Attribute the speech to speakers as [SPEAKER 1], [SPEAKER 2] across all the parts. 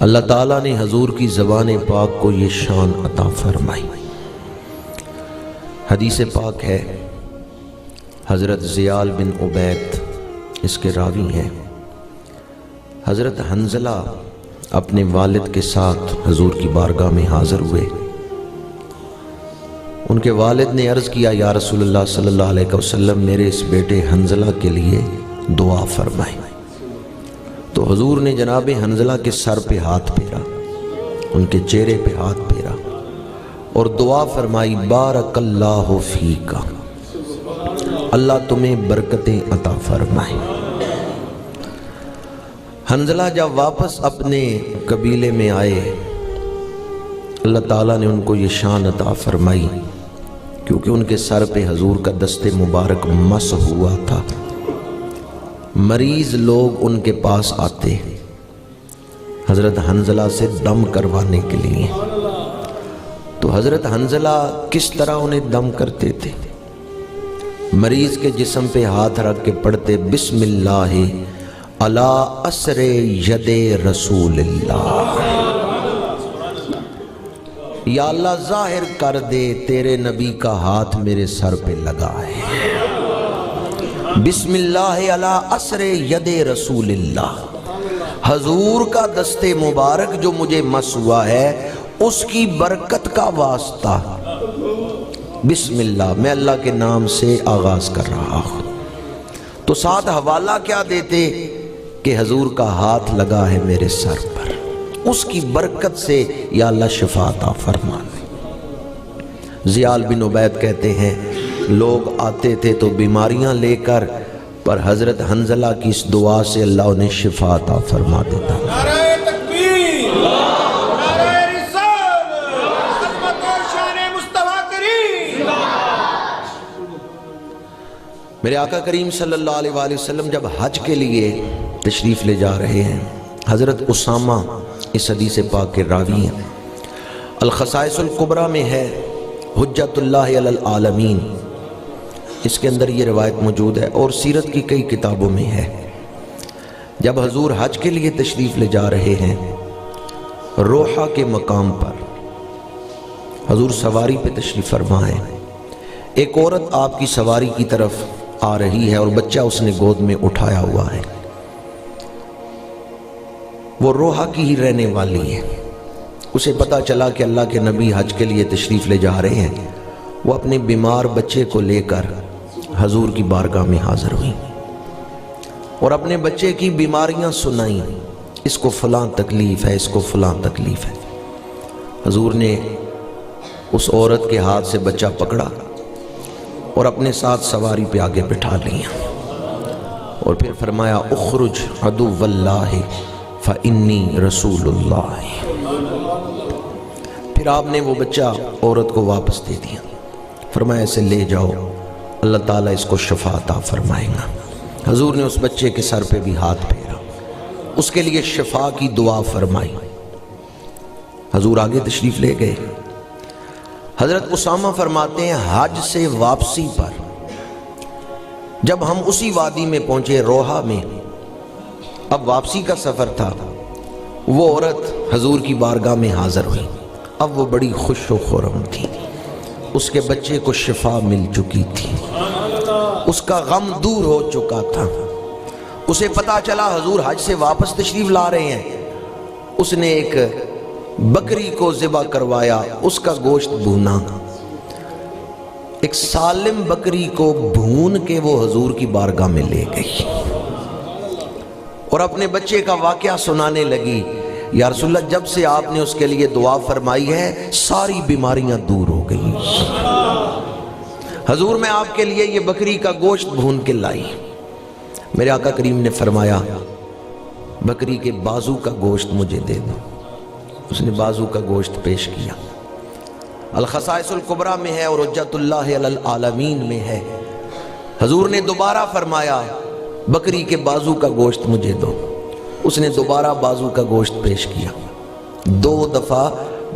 [SPEAKER 1] اللہ تعالیٰ نے حضور کی زبان پاک کو یہ شان عطا فرمائی۔ حدیث پاک ہے، حضرت زیال بن عبید اس کے راوی ہیں، حضرت حنظلہ اپنے والد کے ساتھ حضور کی بارگاہ میں حاضر ہوئے۔ ان کے والد نے عرض کیا، یا رسول اللہ صلی اللہ علیہ وسلم، میرے اس بیٹے حنظلہ کے لیے دعا فرمائیں۔ تو حضور نے جناب حنظلہ کے سر پہ ہاتھ پھیرا، ان کے چہرے پہ ہاتھ پھیرا اور دعا فرمائی، بارک اللہ فیکا، اللہ تمہیں برکتیں عطا فرمائے۔ حنظلہ جب واپس اپنے قبیلے میں آئے، اللہ تعالیٰ نے ان کو یہ شان عطا فرمائی کیونکہ ان کے سر پہ حضور کا دست مبارک مس ہوا تھا۔ مریض لوگ ان کے پاس آتے حضرت حنظلہ سے دم کروانے کے لیے، تو حضرت حنظلہ کس طرح انہیں دم کرتے تھے؟ مریض کے جسم پہ ہاتھ رکھ کے پڑھتے، بسم اللہ علی اثر ید رسول اللہ، یا اللہ ظاہر کر دے تیرے نبی کا ہاتھ میرے سر پہ لگا ہے، بسم اللہ علی اثر ید رسول اللہ، حضور کا دست مبارک جو مجھے مس ہوا ہے اس کی برکت کا واسطہ، بسم اللہ، میں اللہ کے نام سے آغاز کر رہا ہوں۔ تو ساتھ حوالہ کیا دیتے کہ حضور کا ہاتھ لگا ہے میرے سر پر، اس کی برکت سے یا اللہ شفا عطا فرما۔ زیال بن عبید کہتے ہیں، لوگ آتے تھے تو بیماریاں لے کر، پر حضرت حنظلہ کی اس دعا سے اللہ انہیں شفا عطا فرما دیتا۔
[SPEAKER 2] نعرہ تکبیر، نعرہ رسالت، عظمت و شان مصطفیٰ کریم۔
[SPEAKER 1] میرے آقا کریم صلی اللہ علیہ وآلہ وسلم جب حج کے لیے تشریف لے جا رہے ہیں، حضرت اسامہ اس حدیث پاک کے راوی ہیں۔ الخصائص الکبریٰ میں ہے، حجت اللہ علی العالمین، اس کے اندر یہ روایت موجود ہے، اور سیرت کی کئی کتابوں میں ہے۔ جب حضور حج کے لیے تشریف لے جا رہے ہیں، روحہ کے مقام پر حضور سواری پہ تشریف فرما ہے، ایک عورت آپ کی سواری کی طرف آ رہی ہے اور بچہ اس نے گود میں اٹھایا ہوا ہے، وہ روحہ کی ہی رہنے والی ہے۔ اسے پتا چلا کہ اللہ کے نبی حج کے لیے تشریف لے جا رہے ہیں، وہ اپنے بیمار بچے کو لے کر حضور کی بارگاہ میں حاضر ہوئی اور اپنے بچے کی بیماریاں سنائیں، اس کو فلاں تکلیف ہے، اس کو فلاں تکلیف ہے۔ حضور نے اس عورت کے ہاتھ سے بچہ پکڑا اور اپنے ساتھ سواری پہ آگے بٹھا لیا اور پھر فرمایا، اخرج عدو اللہ فإنی رسول اللہ۔ پھر آپ نے وہ بچہ عورت کو واپس دے دیا، فرمایا اسے لے جاؤ، اللہ تعالیٰ اس کو شفا عطا فرمائے گا۔ حضور نے اس بچے کے سر پہ بھی ہاتھ پھیرا، اس کے لیے شفا کی دعا فرمائی۔ حضور آگے تشریف لے گئے۔ حضرت اسامہ فرماتے ہیں، حج سے واپسی پر جب ہم اسی وادی میں پہنچے روحہ میں، اب واپسی کا سفر تھا، وہ عورت حضور کی بارگاہ میں حاضر ہوئی۔ اب وہ بڑی خوش و خرم تھی، اس کے بچے کو شفا مل چکی تھی، اس کا غم دور ہو چکا تھا۔ اسے پتا چلا حضور حج سے واپس تشریف لا رہے ہیں، اس نے ایک بکری کو ذبح کروایا، اس کا گوشت بھونا، ایک سالم بکری کو بھون کے وہ حضور کی بارگاہ میں لے گئی اور اپنے بچے کا واقعہ سنانے لگی، یا رسول اللہ جب سے آپ نے اس کے لیے دعا فرمائی ہے ساری بیماریاں دور ہو گئی، حضور میں آپ کے لیے یہ بکری کا گوشت بھون کے لائی۔ میرے آقا کریم نے فرمایا، بکری کے بازو کا گوشت مجھے دے دو۔ اس نے بازو کا گوشت پیش کیا۔ الخصائص الکبریٰ میں ہے اور حجت اللہ علی العالمین میں ہے، حضور نے دوبارہ فرمایا، بکری کے بازو کا گوشت مجھے دو۔ اس نے دوبارہ بازو کا گوشت پیش کیا، 2 دفعہ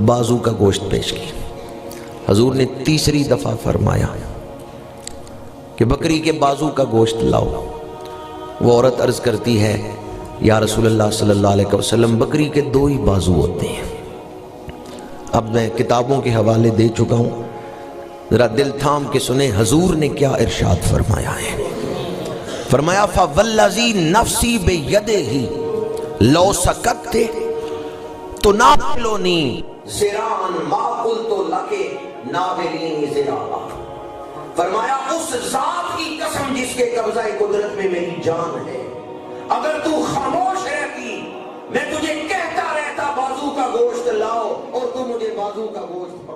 [SPEAKER 1] بازو کا گوشت پیش کیا۔ حضور نے تیسری دفعہ فرمایا کہ بکری کے بازو کا گوشت لاؤ۔ وہ عورت عرض کرتی ہے، یا رسول اللہ صلی اللہ علیہ وسلم بکری کے 2 ہی بازو ہوتے ہیں۔ اب میں کتابوں کے حوالے دے چکا ہوں، ذرا دل تھام کے سنیں حضور نے کیا ارشاد فرمایا ہے۔ فرمایا فوالذی نفسی بیدہ لو سکت تناولنی ذراعا ما قلت لک ناولینی ذراعا۔ فرمایا اس ذات کی قسم جس کے قبضہ قدرت میں میری جان ہے، اگر تو خاموش رہتی میں تجھے کہتا رہتا بازو کا گوشت لاؤ اور تو مجھے بازو کا گوشت